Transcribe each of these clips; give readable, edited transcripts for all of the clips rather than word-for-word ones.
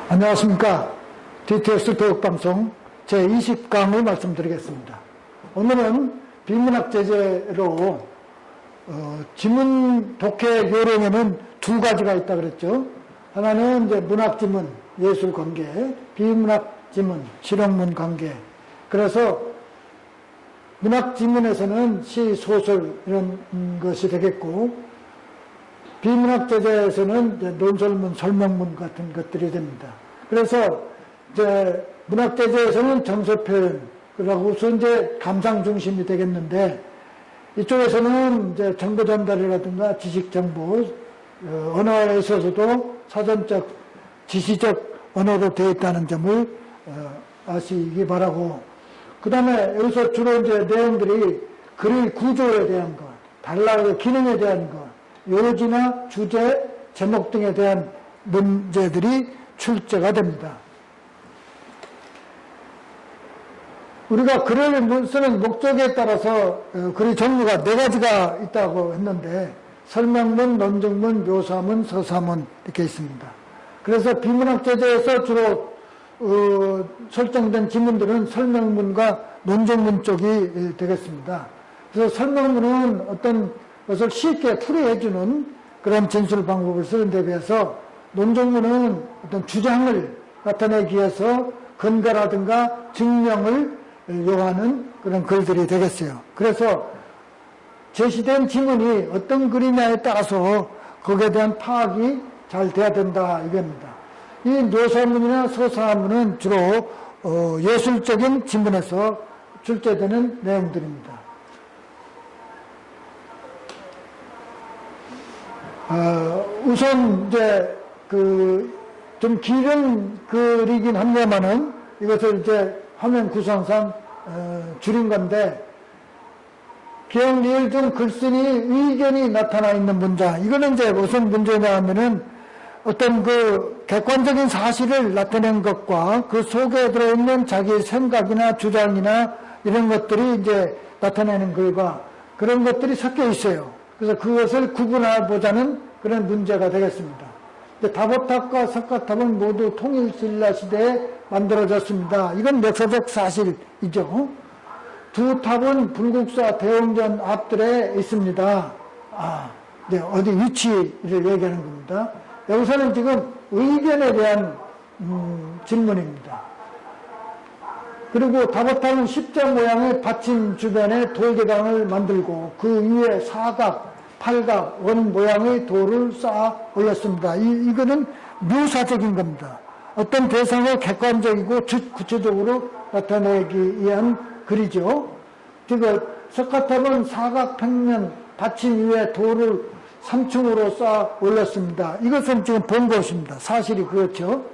안녕하십니까. DTS 교육방송 제20강을 말씀드리겠습니다. 오늘은 비문학 제재로 지문 독해 요령에는 두 가지가 있다 그랬죠. 하나는 이제 문학 지문, 예술 관계, 비문학 지문, 실용문 관계. 그래서 문학 지문에서는 시, 소설 이런 것이 되겠고, 비문학 제재에서는 이제 논설문, 설명문 같은 것들이 됩니다. 그래서 이제 문학 제재에서는 정서 표현, 그러고서 이제 감상 중심이 되겠는데, 이쪽에서는 이제 정보 전달이라든가 지식 정보, 언어에 있어서도 사전적, 지시적 언어로 되어 있다는 점을 아시기 바라고, 그 다음에 여기서 주로 이제 내용들이 글의 구조에 대한 것, 단락의 기능에 대한 것, 요지나 주제, 제목 등에 대한 문제들이 출제가 됩니다. 우리가 글을 쓰는 목적에 따라서 글의 종류가 4가지가 있다고 했는데, 설명문, 논증문, 묘사문, 서사문 이렇게 있습니다. 그래서 비문학 제재에서 주로 설정된 지문들은 설명문과 논증문 쪽이 되겠습니다. 그래서 설명문은 어떤 것을 쉽게 풀이해주는 그런 진술 방법을 쓰는 데 비해서, 논증문은 어떤 주장을 나타내기 위해서 근거라든가 증명을 요하는 그런 글들이 되겠어요. 그래서 제시된 지문이 어떤 글이냐에 따라서 거기에 대한 파악이 잘 돼야 된다 이겁니다. 이 묘사문이나 서사문은 주로 예술적인 지문에서 출제되는 내용들입니다. 우선 이제 좀 길은 글이긴 합니다만은 이것을 이제 화면 구성상 줄인 건데, 기억, 리을 중 글쓴이 의견이 나타나 있는 문장. 이거는 이제 무슨 문제냐 하면은 어떤 객관적인 사실을 나타낸 것과 그 속에 들어있는 자기 생각이나 주장이나 이런 것들이 이제 나타내는 글과 그런 것들이 섞여 있어요. 그래서 그것을 구분해보자는 그런 문제가 되겠습니다. 다보탑과 석가탑은 모두 통일신라 시대에 만들어졌습니다. 이건 역사적 사실이죠. 두 탑은 불국사 대웅전 앞들에 있습니다. 네, 어디 위치를 얘기하는 겁니다. 여기서는 지금 의견에 대한 질문입니다. 그리고 다보탑은 십자 모양의 받침 주변에 돌계강을 만들고 그 위에 사각, 팔각, 원 모양의 돌을 쌓아 올렸습니다. 이거는 묘사적인 겁니다. 어떤 대상을 객관적이고 구체적으로 나타내기 위한 글이죠. 석가탑은 사각 평면 받침 위에 돌을 3층으로 쌓아 올렸습니다. 이것은 지금 본 것입니다. 사실이 그렇죠.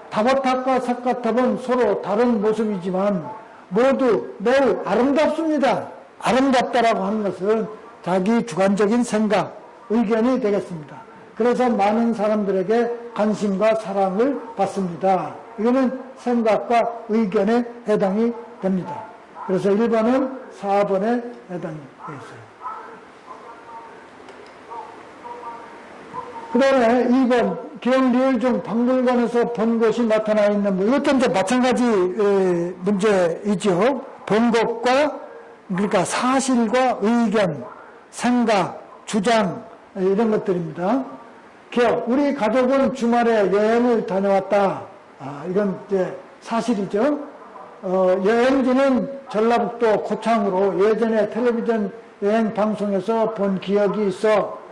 다보탑과 석가탑은 서로 다른 모습이지만 모두 매우 아름답습니다. 아름답다라고 하는 것은 자기 주관적인 생각, 의견이 되겠습니다. 그래서 많은 사람들에게 관심과 사랑을 받습니다. 이거는 생각과 의견에 해당이 됩니다. 그래서 1번은 4번에 해당이 되겠어요. 그 다음에 2번, 기억, 리을 중 박물관에서 본 것이 나타나 있는 문. 이것도 이제 마찬가지 문제이죠. 본 것과, 그러니까 사실과 의견, 생각, 주장, 이런 것들입니다. 기억, 우리 가족은 주말에 여행을 다녀왔다. 이건 이제 사실이죠. 여행지는 전라북도 고창으로 예전에 텔레비전 여행 방송에서 본 기억이 있어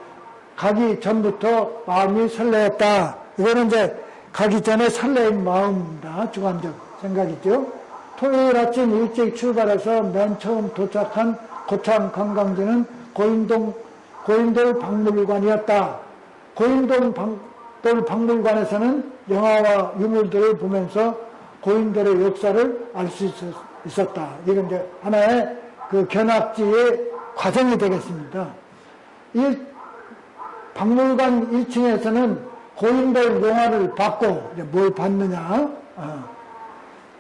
가기 전부터 마음이 설레었다. 이거는 이제 가기 전에 설레인 마음입니다. 주관적 생각이죠. 토요일 아침 일찍 출발해서 맨 처음 도착한 고창 관광지는 고인돌 박물관이었다. 고인돌 박물관에서는 영화와 유물들을 보면서 고인돌의 역사를 알 수 있었다. 이건 이제 하나의 견학지의 과정이 되겠습니다. 이 박물관 1층에서는 고인돌 영화를 봤고, 이제 뭘 봤느냐?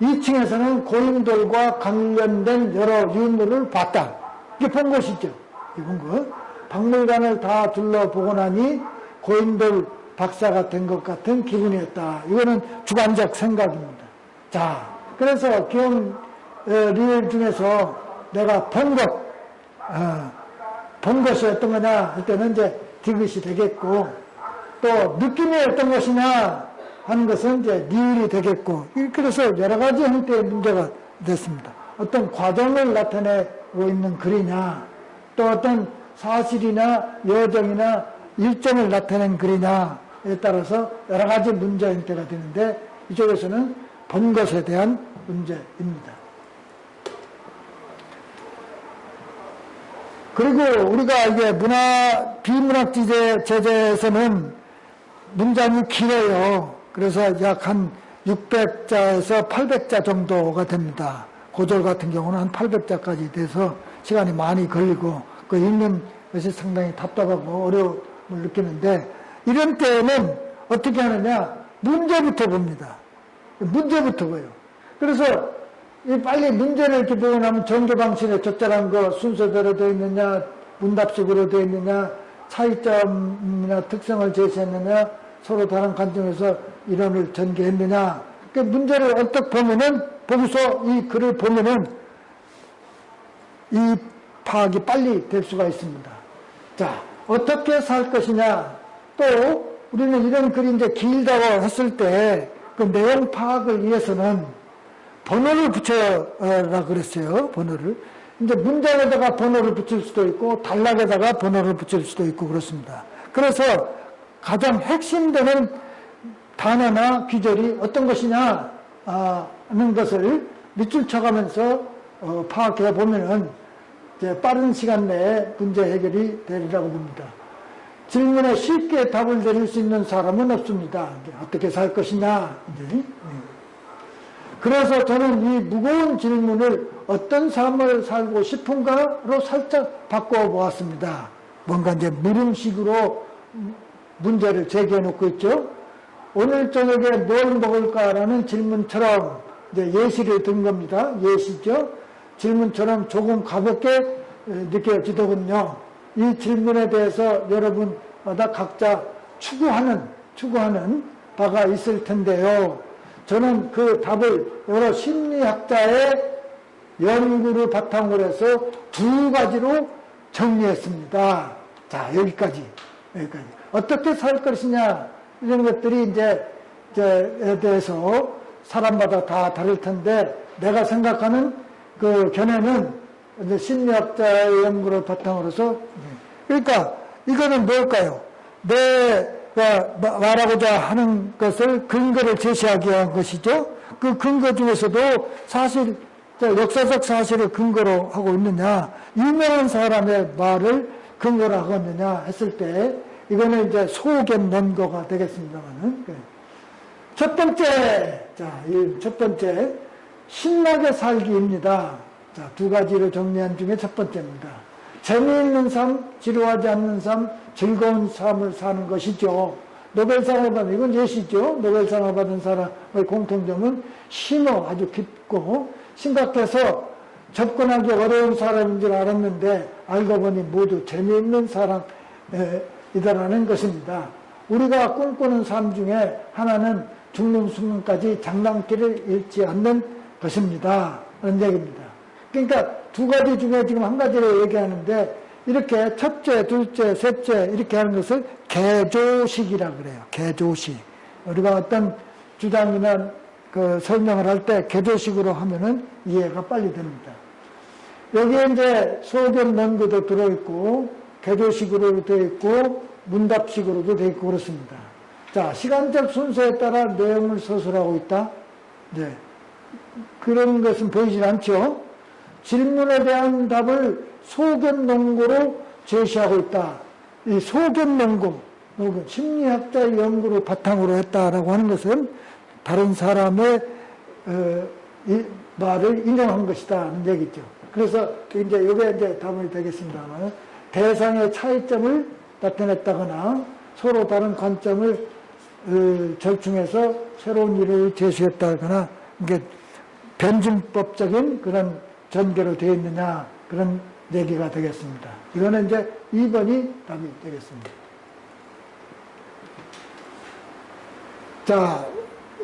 2층에서는 고인돌과 관련된 여러 유물을 봤다. 이게 본 것이죠. 이게 본 것. 박물관을 다 둘러보고 나니 고인돌 박사가 된 것 같은 기분이었다. 이거는 주관적 생각입니다. 자, 그래서 기억 리을 중에서 내가 본 것이 어떤 거냐 할 때는 이제 디귿이 되겠고, 또 느낌이 어떤 것이냐 하는 것은 이제 리을이 되겠고, 그래서 여러 가지 형태의 문제가 됐습니다. 어떤 과정을 나타내고 있는 글이냐, 또 어떤 사실이나 여정이나 일정을 나타낸 글이냐에 따라서 여러 가지 문제 형태가 되는데, 이쪽에서는 본 것에 대한 문제입니다. 그리고 우리가 이게 비문학 제재에서는 문장이 길어요. 그래서 약 한 600자에서 800자 정도가 됩니다. 고절 같은 경우는 한 800자까지 돼서 시간이 많이 걸리고, 그 읽는 것이 상당히 답답하고 어려움을 느끼는데, 이런 때에는 어떻게 하느냐? 문제부터 봅니다. 문제부터 봐요. 그래서 빨리 문제를 이렇게 보고 나면 전개방식에 적절한 거 순서대로 되어 있느냐, 문답식으로 되어 있느냐, 차이점이나 특성을 제시했느냐, 서로 다른 관점에서 이론을 전개했느냐. 그 문제를 언뜻 보고서 이 글을 보면은 이 파악이 빨리 될 수가 있습니다. 자, 어떻게 살 것이냐. 또 우리는 이런 글이 이제 길다고 했을 때 그 내용 파악을 위해서는 번호를 붙여라 그랬어요. 번호를. 이제 문장에다가 번호를 붙일 수도 있고 단락에다가 번호를 붙일 수도 있고 그렇습니다. 그래서 가장 핵심되는 단어나 귀절이 어떤 것이냐 하는 것을 밑줄 쳐가면서 파악해 보면은 이제 빠른 시간 내에 문제 해결이 되리라고 봅니다. 질문에 쉽게 답을 내릴 수 있는 사람은 없습니다. 어떻게 살 것이냐. 이제. 그래서 저는 이 무거운 질문을 어떤 삶을 살고 싶은가로 살짝 바꿔보았습니다. 뭔가 이제 물음식으로 문제를 제기해 놓고 있죠. 오늘 저녁에 뭘 먹을까라는 질문처럼 이제 예시를 든 겁니다. 예시죠. 질문처럼 조금 가볍게 느껴지더군요. 이 질문에 대해서 여러분마다 각자 추구하는 바가 있을 텐데요. 저는 그 답을 여러 심리학자의 연구를 바탕으로 해서 두 가지로 정리했습니다. 자, 여기까지. 어떻게 살 것이냐, 이런 것들이 이제에 대해서 사람마다 다 다를 텐데, 내가 생각하는 그 견해는 이제 심리학자의 연구를 바탕으로서, 그러니까 이거는 뭘까요? 내가 말하고자 하는 것을 근거를 제시하기 위한 것이죠. 그 근거 중에서도 사실, 역사적 사실을 근거로 하고 있느냐, 유명한 사람의 말을 근거로 하고 있느냐 했을 때, 이거는 이제 소견 논거가 되겠습니다만은. 첫 번째, 이 첫 번째, 신나게 살기입니다. 자, 두 가지를 정리한 중에 첫 번째입니다. 재미있는 삶, 지루하지 않는 삶, 즐거운 삶을 사는 것이죠. 노벨상을 받은, 이건 예시죠. 노벨상을 받은 사람의 공통점은 심오, 아주 깊고 심각해서 접근하기 어려운 사람인 줄 알았는데 알고 보니 모두 재미있는 사람이다라는 것입니다. 우리가 꿈꾸는 삶 중에 하나는 죽는 순간까지 장난기를 잃지 않는 것입니다. 그런 얘기입니다. 그러니까 두 가지 중에 지금 한 가지를 얘기하는데, 이렇게 첫째, 둘째, 셋째 이렇게 하는 것을 개조식이라 그래요. 개조식. 우리가 어떤 주장이나 그 설명을 할 때 개조식으로 하면은 이해가 빨리 됩니다. 여기에 이제 소견 논거도 들어있고, 개조식으로도 되어 있고, 문답식으로도 되어 있고 그렇습니다. 자, 시간적 순서에 따라 내용을 서술하고 있다. 네. 그런 것은 보이질 않죠. 질문에 대한 답을 소견 논거로 제시하고 있다. 이 소견 논거, 심리학자의 연구를 바탕으로 했다라고 하는 것은 다른 사람의 이 말을 인용한 것이다는 얘기죠. 그래서 이제 이게 이제 답이 되겠습니다만, 대상의 차이점을 나타냈다거나 서로 다른 관점을 절충해서 새로운 일을 제시했다거나, 이게 변증법적인 그런 전개로 되어 있느냐, 그런 얘기가 되겠습니다. 이거는 이제 2번이 답이 되겠습니다. 자,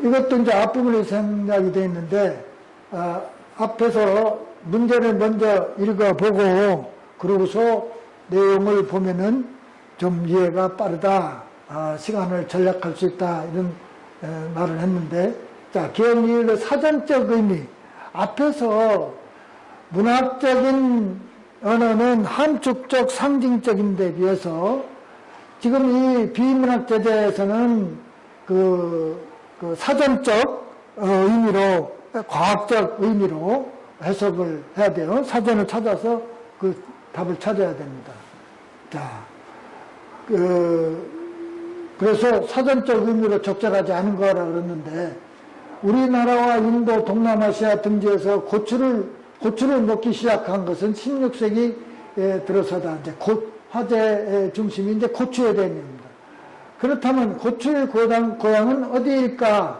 이것도 이제 앞부분에 생략이 되어 있는데, 앞에서 문제를 먼저 읽어보고, 그러고서 내용을 보면은 좀 이해가 빠르다, 시간을 절약할 수 있다, 이런 말을 했는데, 자, 기억리의 사전적 의미, 앞에서 문학적인 언어는 함축적, 상징적인데 비해서 지금 이 비문학 제재에서는 그 사전적 의미로, 과학적 의미로 해석을 해야 돼요. 사전을 찾아서 그 답을 찾아야 됩니다. 자, 그래서 사전적 의미로 적절하지 않은 거라 그랬는데, 우리나라와 인도, 동남아시아 등지에서 고추를 먹기 시작한 것은 16세기에 들어서다. 이제 화제의 중심이 이제 고추에 대한 얘기입니다. 그렇다면 고추의 고향은 어디일까?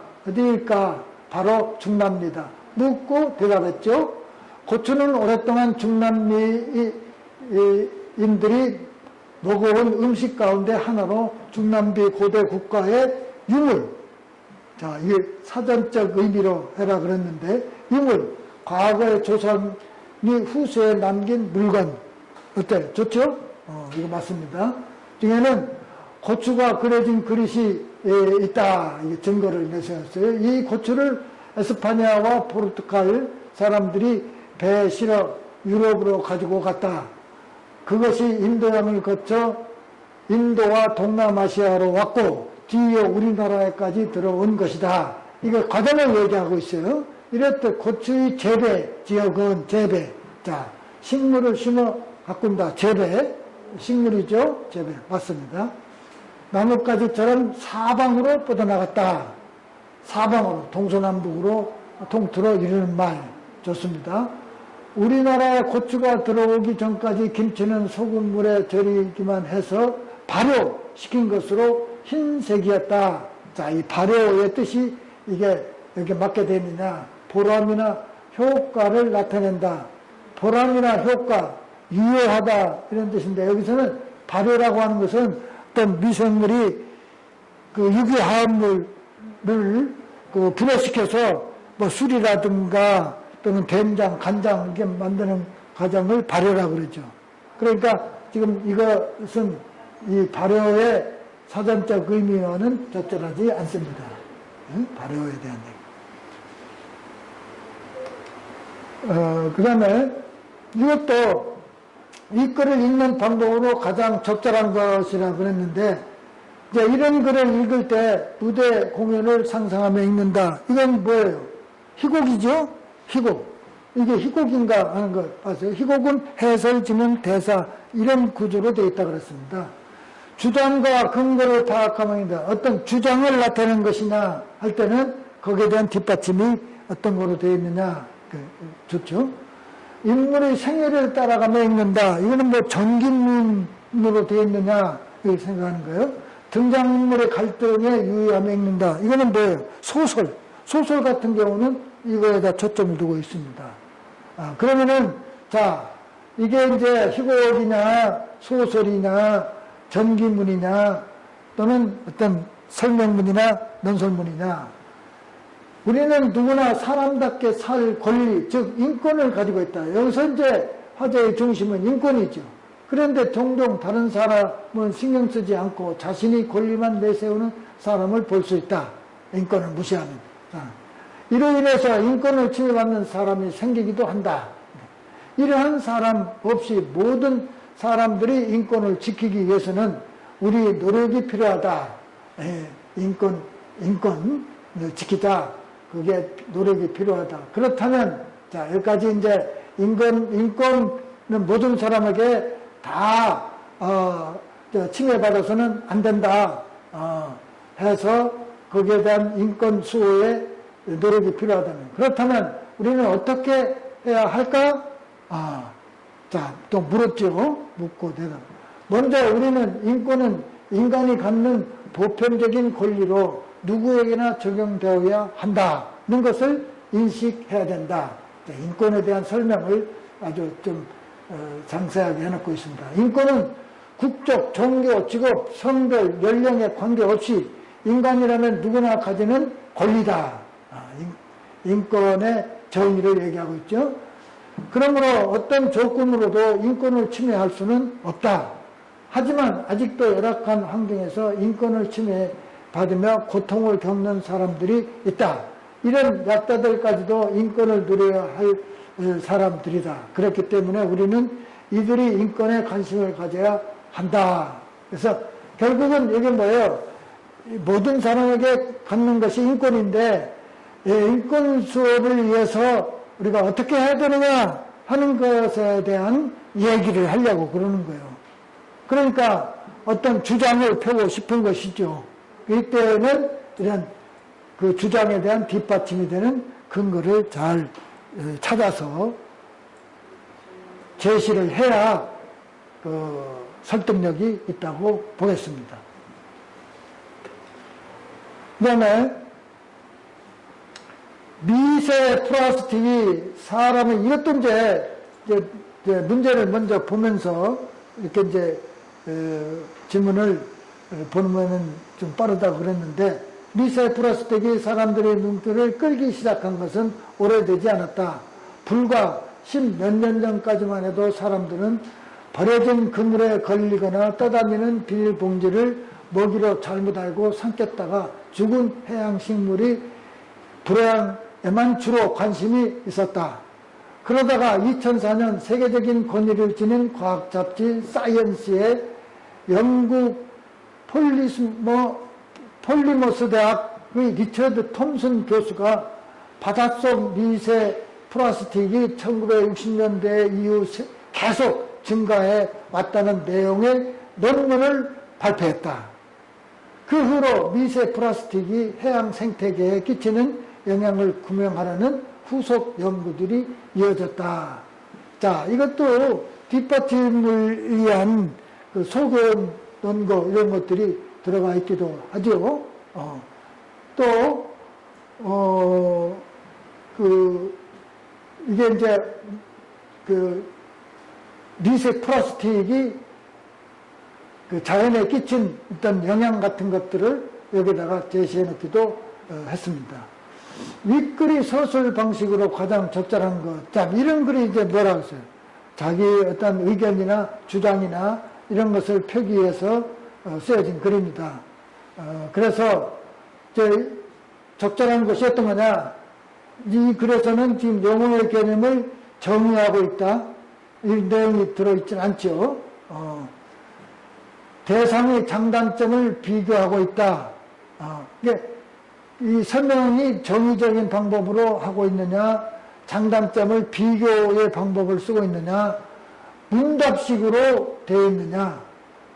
바로 중남미다. 묻고 대답했죠. 고추는 오랫동안 중남미인들이 먹어온 음식 가운데 하나로 중남미 고대 국가의 유물. 자, 이게 사전적 의미로 해라 그랬는데, 유물, 과거의 조선이 후세에 남긴 물건. 어때? 좋죠? 이거 맞습니다. 중에는 고추가 그려진 그릇이 있다. 이게 증거를 내세웠어요. 이 고추를 에스파냐와 포르투갈 사람들이 배에 실어 유럽으로 가지고 갔다. 그것이 인도양을 거쳐 인도와 동남아시아로 왔고 뒤에 우리나라에까지 들어온 것이다. 이거 과정을 얘기하고 있어요. 이랬듯 고추의 재배 지역은 재배. 자, 식물을 심어 가꾼다. 재배. 식물이죠. 재배. 맞습니다. 나뭇가지처럼 사방으로 뻗어나갔다. 사방으로, 동서남북으로 통틀어 이르는 말. 좋습니다. 우리나라에 고추가 들어오기 전까지 김치는 소금물에 절이기만 해서 발효시킨 것으로 흰색이었다. 자, 이 발효의 뜻이 이게 이렇게 맞게 되느냐. 보람이나 효과를 나타낸다. 보람이나 효과, 유효하다 이런 뜻인데, 여기서는 발효라고 하는 것은 어떤 미생물이 그 유기화합물을 그 분해시켜서 뭐 술이라든가 또는 된장, 간장 이렇게 만드는 과정을 발효라고 그러죠. 그러니까 지금 이것은 이 발효의 사전적 의미와는 적절하지 않습니다. 발효에 대한 얘기. 그 다음에 이것도 이 글을 읽는 방법으로 가장 적절한 것이라고 그랬는데, 이제 이런 글을 읽을 때 무대 공연을 상상하며 읽는다. 이건 뭐예요? 희곡이죠? 희곡. 이게 희곡인가 하는 걸 아세요? 희곡은 해설, 지문, 대사 이런 구조로 되어 있다고 그랬습니다. 주장과 근거를 파악하면입니다. 어떤 주장을 나타내는 것이냐 할 때는 거기에 대한 뒷받침이 어떤 거로 되어 있느냐. 좋죠? 인물의 생애를 따라가며 읽는다. 이거는 뭐 전기문으로 되어 있느냐 이렇게 생각하는 거예요. 등장인물의 갈등에 유의하며 읽는다. 이거는 뭐예요? 소설. 소설 같은 경우는 이거에다 초점을 두고 있습니다. 그러면은, 자, 이게 이제 희곡이냐, 소설이냐, 전기문이냐, 또는 어떤 설명문이나 논설문이냐. 우리는 누구나 사람답게 살 권리, 즉, 인권을 가지고 있다. 여기서 이제 화제의 중심은 인권이죠. 그런데 종종 다른 사람은 신경 쓰지 않고 자신이 권리만 내세우는 사람을 볼 수 있다. 인권을 무시하는. 이로 인해서 인권을 침해받는 사람이 생기기도 한다. 이러한 사람 없이 모든 사람들이 인권을 지키기 위해서는 우리 노력이 필요하다. 인권을 지키자. 그게 노력이 필요하다. 그렇다면, 자, 여기까지 이제 인권은 모든 사람에게 다, 침해받아서는 안 된다. 해서 거기에 대한 인권 수호에 노력이 필요하다면. 그렇다면 우리는 어떻게 해야 할까? 자, 또 물었죠. 묻고 대답. 먼저 우리는 인권은 인간이 갖는 보편적인 권리로 누구에게나 적용되어야 한다는 것을 인식해야 된다. 자, 인권에 대한 설명을 아주 좀 상세하게 해놓고 있습니다. 인권은 국적, 종교, 직업, 성별, 연령에 관계없이 인간이라면 누구나 가지는 권리다. 인권의 정의를 얘기하고 있죠. 그러므로 어떤 조건으로도 인권을 침해할 수는 없다. 하지만 아직도 열악한 환경에서 인권을 침해받으며 고통을 겪는 사람들이 있다. 이런 약자들까지도 인권을 누려야 할 사람들이다. 그렇기 때문에 우리는 이들이 인권에 관심을 가져야 한다. 그래서 결국은 이게 뭐예요? 모든 사람에게 갖는 것이 인권인데, 인권 수업을 위해서 우리가 어떻게 해야 되느냐 하는 것에 대한 얘기를 하려고 그러는 거예요. 그러니까 어떤 주장을 펴고 싶은 것이죠. 이때는 이런 그 주장에 대한 뒷받침이 되는 근거를 잘 찾아서 제시를 해야 그 설득력이 있다고 보겠습니다. 그 다음에 미세 플라스틱이 사람의, 이것도 이제 문제를 먼저 보면서 이렇게 이제 질문을 보면은 좀 빠르다고 그랬는데, 미세 플라스틱이 사람들의 눈길을 끌기 시작한 것은 오래되지 않았다. 불과 10몇 년 전까지만 해도 사람들은 버려진 그물에 걸리거나 떠다니는 비닐봉지를 먹이로 잘못 알고 삼켰다가 죽은 해양식물이 불황에만 주로 관심이 있었다. 그러다가 2004년 세계적인 권위를 지닌 과학 잡지 사이언스의 영국 폴리머스 대학의 리처드 톰슨 교수가 바닷속 미세 플라스틱이 1960년대 이후 계속 증가해 왔다는 내용의 논문을 발표했다. 그 후로 미세 플라스틱이 해양 생태계에 끼치는 영향을 규명하려는 후속 연구들이 이어졌다. 자, 이것도 뒷받침을 위한 그 소견 논거 이런 것들이 들어가 있기도 하죠. 이게 이제 미세 플라스틱이 그 자연에 끼친 어떤 영향 같은 것들을 여기다가 제시해 놓기도 했습니다. 윗글이 서술 방식으로 가장 적절한 것. 자, 이런 글이 이제 뭐라고 했어요? 자기 어떤 의견이나 주장이나 이런 것을 펴기 위해서 쓰여진 글입니다. 그래서 이제 적절한 것이 어떤 거냐? 이 글에서는 지금 용어의 개념을 정의하고 있다. 이 내용이 들어있진 않죠. 대상의 장단점을 비교하고 있다. 이 설명이 정의적인 방법으로 하고 있느냐, 장단점을 비교의 방법을 쓰고 있느냐, 문답식으로 되어 있느냐,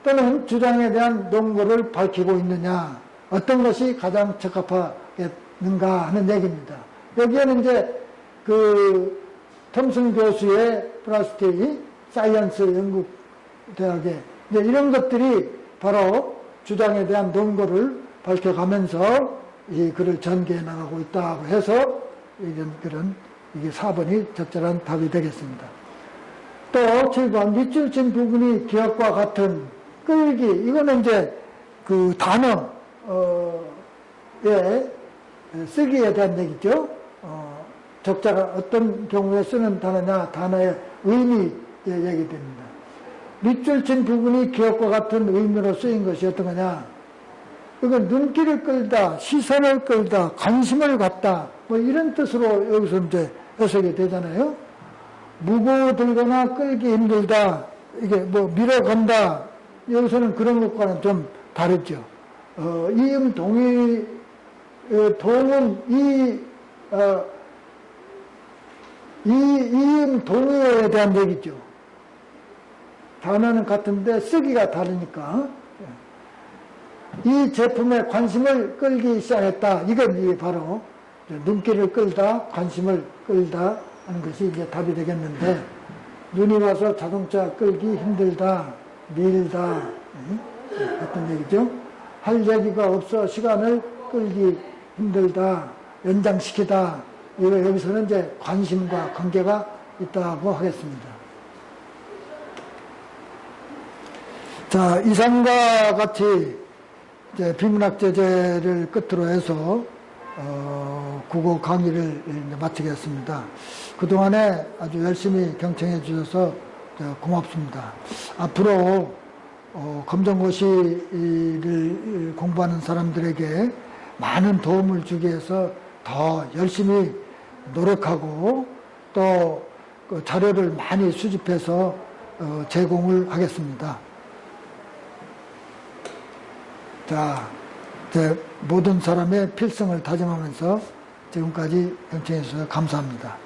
또는 주장에 대한 논거를 밝히고 있느냐, 어떤 것이 가장 적합하겠는가 하는 얘기입니다. 여기에는 이제 그 톰슨 교수의 플라스틱 사이언스 영국 대학에 이제 이런 것들이 바로 주장에 대한 논거를 밝혀가면서 이 글을 전개해 나가고 있다고 해서 이게 4번이 적절한 답이 되겠습니다. 또 7번 밑줄 친 부분이 기억과 같은 끌기, 이거는 이제 그 단어의 쓰기에 대한 얘기죠. 적자가 어떤 경우에 쓰는 단어냐, 단어의 의미에 얘기됩니다. 밑줄 친 부분이 기억과 같은 의미로 쓰인 것이 어떤 거냐? 이건 눈길을 끌다, 시선을 끌다, 관심을 갖다, 뭐 이런 뜻으로 여기서 이제 해석이 되잖아요. 무거워들거나 끌기 힘들다, 이게 뭐 밀어간다, 여기서는 그런 것과는 좀 다르죠. 이음 동의, 동은 이음 동의어에 대한 얘기죠. 단어는 같은데 쓰기가 다르니까. 이 제품에 관심을 끌기 시작했다. 이게 바로 눈길을 끌다, 관심을 끌다 하는 것이 이제 답이 되겠는데, 눈이 와서 자동차 끌기 힘들다, 밀다, 어떤 얘기죠? 할 얘기가 없어 시간을 끌기 힘들다, 연장시키다. 여기서는 이제 관심과 관계가 있다고 하겠습니다. 자, 이상과 같이 이제 비문학 제재를 끝으로 해서 국어 강의를 이제 마치겠습니다. 그동안에 아주 열심히 경청해 주셔서 고맙습니다. 앞으로 검정고시를 공부하는 사람들에게 많은 도움을 주기 위해서 더 열심히 노력하고 또 그 자료를 많이 수집해서 제공을 하겠습니다. 자, 모든 사람의 필승을 다짐하면서 지금까지 경청해 주셔서 감사합니다.